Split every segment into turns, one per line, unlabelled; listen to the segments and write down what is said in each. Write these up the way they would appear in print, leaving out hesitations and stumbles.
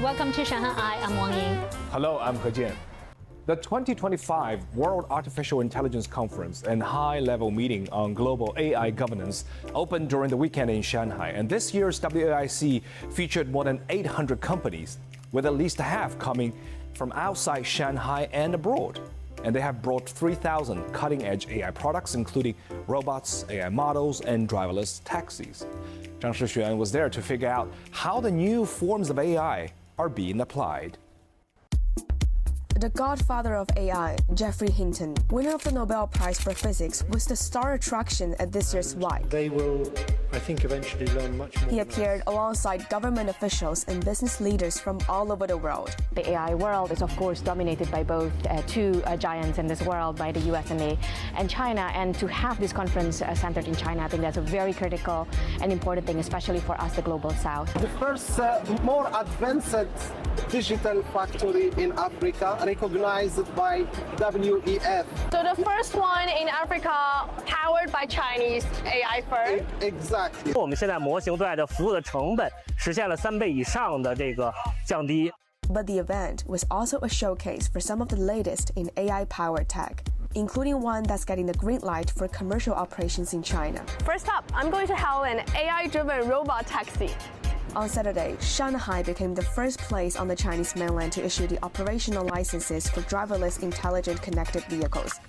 Welcome to Shanghai. I'm Wang Ying.
Hello, I'm He Jian. The 2025 World Artificial Intelligence Conference and high-level meeting on global AI governance opened during the weekend in Shanghai. And this year's WAIC featured more than 800 companies, with at least half coming from outside Shanghai and abroad. And they have brought 3,000 cutting-edge AI products, including robots, AI models, and driverless taxis. Zhang Shixuan was there to figure out how the new forms of AI are being applied.
The godfather of AI, Geoffrey Hinton, winner of the Nobel Prize for Physics, was the star attraction at this year's WAIC.
They will, I think, eventually learn much more.
He appeared alongside government officials and business leaders from all over the world.
The AI world is, of course, dominated by both two giants in this world, by the US and China. And to have this conference centered in China, I think that's a very critical and important thing, especially for us, the global south.
The first more advanced digital factory in Africa, recognized by WEF.
So the first one in Africa powered by Chinese AI firm.
Exactly.
我们现在模型对外的服务的成本实现了3倍以上的这个降低。
But the event was also a showcase for some of the latest in AI-powered tech, including one that's getting the green light for commercial operations in China.
First up, I'm going to have an AI-driven robot taxi.
On Saturday, Shanghai became the first place on the Chinese mainland to issue the operational licenses for driverless intelligent connected vehicles.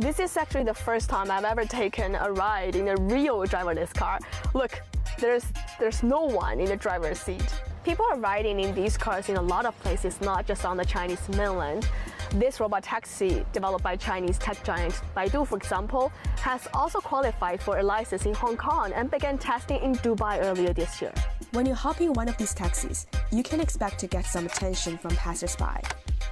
This is actually the first time I've ever taken a ride in a real driverless car. Look, there's no one in the driver's seat. People are riding in these cars in a lot of places, not just on the Chinese mainland. This robot taxi, developed by Chinese tech giant Baidu, for example, has also qualified for a license in Hong Kong and began testing in Dubai earlier this year.
When you hop in one of these taxis, you can expect to get some attention from passers-by.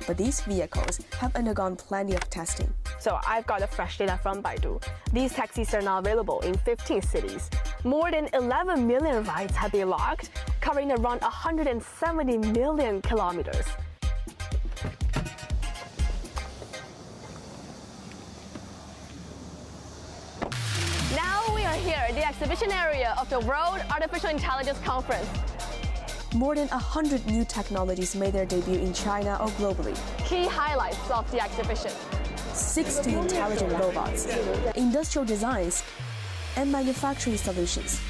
But these vehicles have undergone plenty of testing.
So I've got the fresh data from Baidu. These taxis are now available in 15 cities. More than 11 million rides have been logged, covering around 170 million kilometers. Now we are here at the exhibition area of the World Artificial Intelligence Conference.
More than 100 new technologies made their debut in China or globally.
Key highlights of the exhibition:
60 intelligent robots, industrial designs, and manufacturing solutions.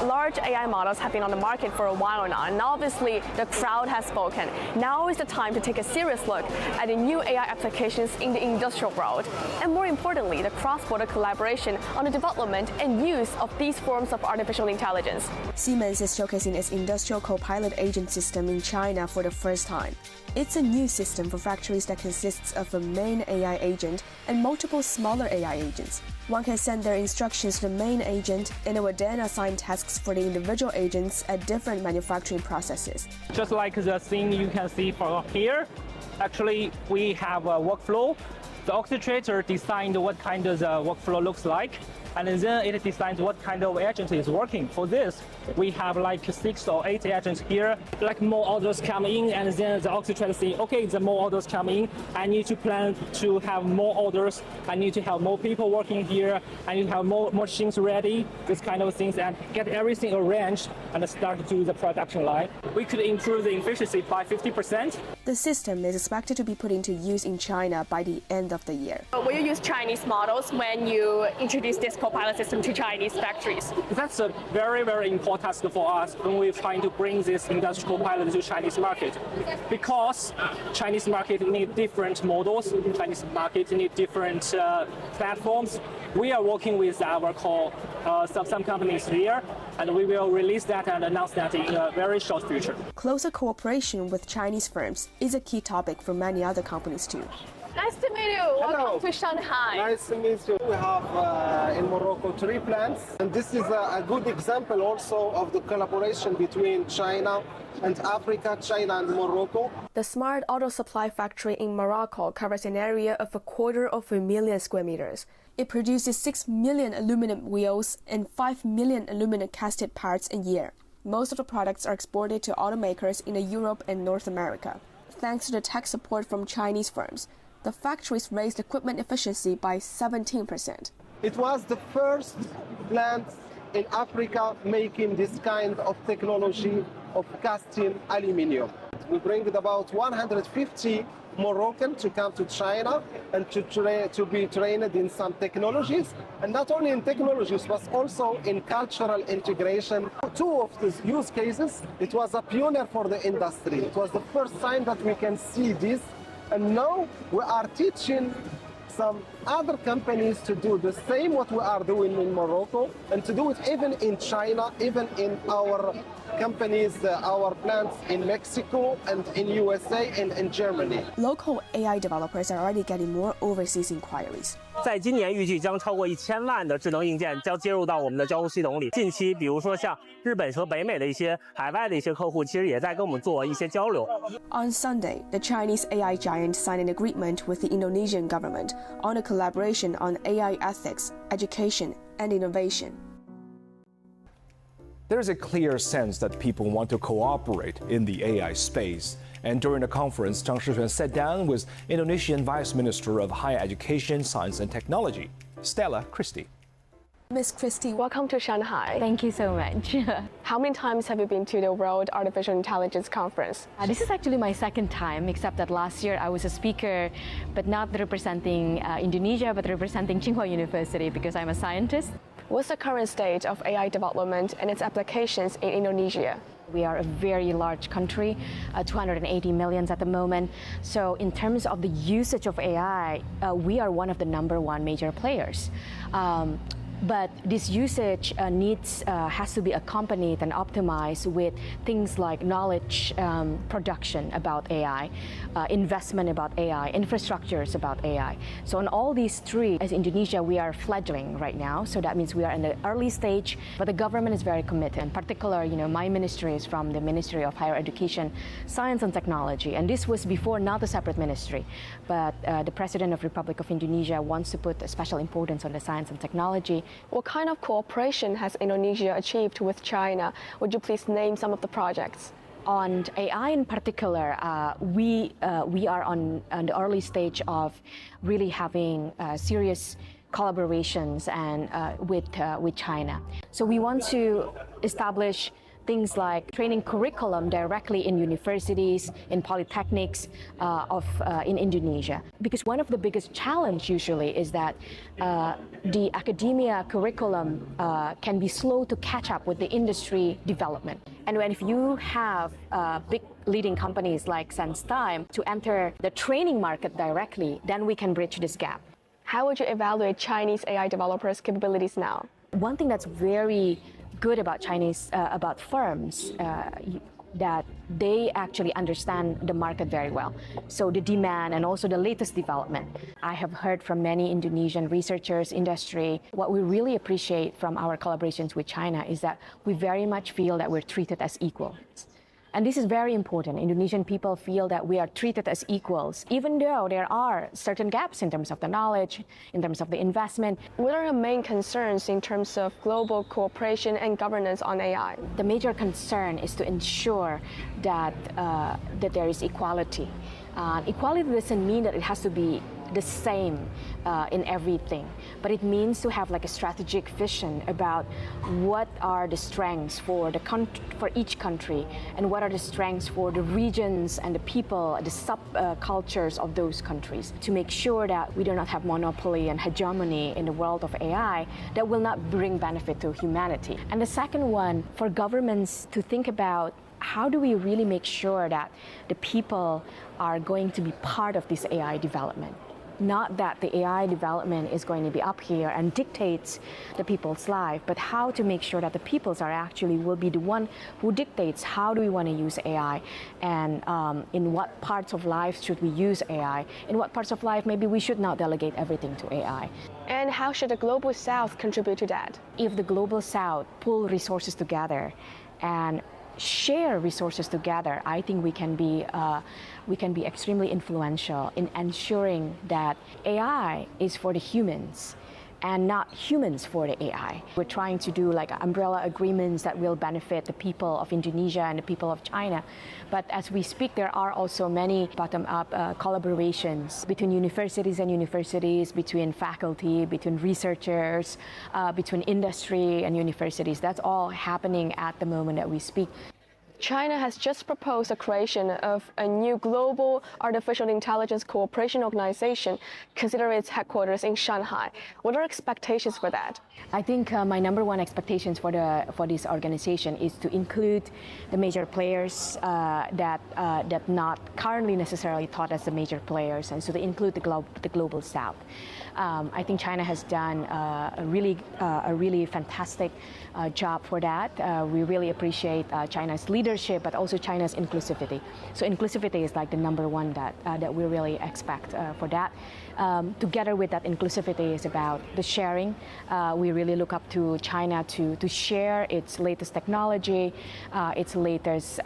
Large AI models have been on the market for a while now, and obviously the crowd has spoken. Now is the time to take a serious look at the new AI applications in the industrial world, and more importantly, the cross-border collaboration on the development and use of these forms of artificial intelligence.
Siemens is showcasing its industrial co-pilot agent system in China for the first time. It's a new system for factories that consists of a main AI agent and multiple smaller AI agents. One can send their instructions to the main agent, and it will then assign tasks for the individual agents at different manufacturing processes.
Just like the thing you can see from here, actually we have a workflow. The orchestrator designed what kind of the workflow looks like, and then it decides what kind of agent is working. For this, we have like 6 or 8 agents here. Like more orders come in, and then the orchestrator saying, okay, the more orders come in, I need to plan to have more orders. I need to have more people working here. I need to have more machines ready, this kind of things, and get everything arranged and start to do the production line. We could improve the efficiency by 50%.
The system is expected to be put into use in China by the end of the year.
Will you use Chinese models when you introduce this co-pilot system to Chinese factories?
That's a very, very important task for us when we're trying to bring this industrial co-pilot to Chinese market. Because Chinese market need different models, Chinese market need different platforms. We are working with our some companies here, and we will release that and announce that in a very short future.
Closer cooperation with Chinese firms is a key topic for many other companies too.
Nice to meet you. Welcome to Shanghai.
Nice to meet you. We have in Morocco 3 plants, and this is a good example also of the collaboration between China and Africa, China and Morocco.
The Smart Auto Supply factory in Morocco covers an area of 250,000 square meters. It produces 6 million aluminum wheels and 5 million aluminum casted parts a year. Most of the products are exported to automakers in Europe and North America. Thanks to the tech support from Chinese firms, the factories raised equipment efficiency by 17%.
It was the first plant in Africa making this kind of technology of casting aluminium. We bring about 150 Moroccans to come to China and to be trained in some technologies, and not only in technologies, but also in cultural integration. Two of these use cases, it was a pioneer for the industry. It was the first time that we can see this, and now we are teaching some other companies to do the same what we are doing in Morocco, and to do it even in China, even in our companies, our plants in Mexico and in USA and in Germany.
Local AI developers are already getting more overseas inquiries.
在今年预计将超过1000万的智能硬件将接入到我们的交互系统里。近期，比如说像日本和北美的一些海外的一些客户，其实也在跟我们做一些交流。
On Sunday, the Chinese AI giant signed an agreement with the Indonesian government on a collaboration on AI ethics, education, and innovation.
There is a clear sense that people want to cooperate in the AI space. And during the conference, Zhang Shixuan sat down with Indonesian Vice Minister of Higher Education, Science and Technology, Stella Christie.
Miss Christie, welcome to Shanghai.
Thank you so much.
How many times have you been to the World Artificial Intelligence Conference?
This is actually my second time, except that last year I was a speaker, but not representing Indonesia, but representing Tsinghua University because I'm a scientist.
What's the current state of AI development and its applications in Indonesia?
We are a very large country, 280 million at the moment. So in terms of the usage of AI, we are one of the #1 major players. But this usage has to be accompanied and optimized with things like knowledge production about AI, investment about AI, infrastructures about AI. So on all these three, as Indonesia, we are fledgling right now. So that means we are in the early stage, but the government is very committed. In particular, my ministry is from the Ministry of Higher Education, Science and Technology. And this was before not a separate ministry, but the President of Republic of Indonesia wants to put a special importance on the science and technology.
What kind of cooperation has Indonesia achieved with China? Would you please name some of the projects?
On AI in particular, we are on the early stage of really having serious collaborations and with China. So we want to establish things like training curriculum directly in universities, in polytechnics in Indonesia. Because one of the biggest challenge usually is that the academia curriculum can be slow to catch up with the industry development. And if you have big leading companies like SenseTime to enter the training market directly, then we can bridge this gap.
How would you evaluate Chinese AI developers' capabilities now?
One thing that's very good about about firms, that they actually understand the market very well. So the demand and also the latest development. I have heard from many Indonesian researchers, industry, what we really appreciate from our collaborations with China is that we very much feel that we're treated as equals. And this is very important. Indonesian people feel that we are treated as equals, even though there are certain gaps in terms of the knowledge, in terms of the investment.
What are your main concerns in terms of global cooperation and governance on AI?
The major concern is to ensure that there is equality. Equality doesn't mean that it has to be the same in everything, but it means to have like a strategic vision about what are the strengths for each country and what are the strengths for the regions and the people, the subcultures of those countries, to make sure that we do not have monopoly and hegemony in the world of AI that will not bring benefit to humanity. And the second one, for governments to think about how do we really make sure that the people are going to be part of this AI development? Not that the AI development is going to be up here and dictates the people's life, but how to make sure that the peoples will be the one who dictates how do we want to use AI, and in what parts of life should we use AI, in what parts of life maybe we should not delegate everything to AI.
And how should the Global South contribute to that?
If the Global South pull resources together and share resources together, I think we can be extremely influential in ensuring that AI is for the humans and not humans for the AI. We're trying to do like umbrella agreements that will benefit the people of Indonesia and the people of China. But as we speak, there are also many bottom-up collaborations between universities and universities, between faculty, between researchers, between industry and universities. That's all happening at the moment that we speak.
China has just proposed the creation of a new global artificial intelligence cooperation organization, considering its headquarters in Shanghai. What are expectations for that?
I think my number one expectations for this organization is to include the major players that not currently necessarily thought as the major players, and so to include the global South. I think China has done a really fantastic job for that. We really appreciate China's leadership, but also China's inclusivity. So inclusivity is like the number one that we really expect for that. Together with that inclusivity is about the sharing. We really look up to China to share its latest technology, its latest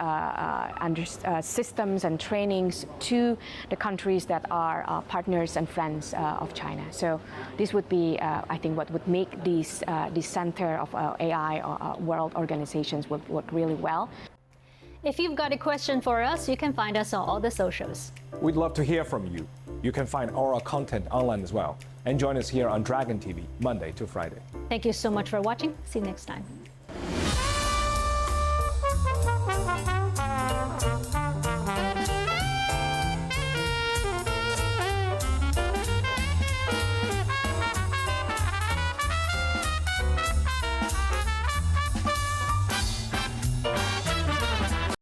systems and trainings to the countries that are partners and friends of China. So this would be, I think, what would make this center of AI world organizations work really well.
If you've got a question for us, you can find us on all the socials.
We'd love to hear from you. You can find our content online as well. And join us here on Dragon TV, Monday to Friday.
Thank you so much for watching. See you next time.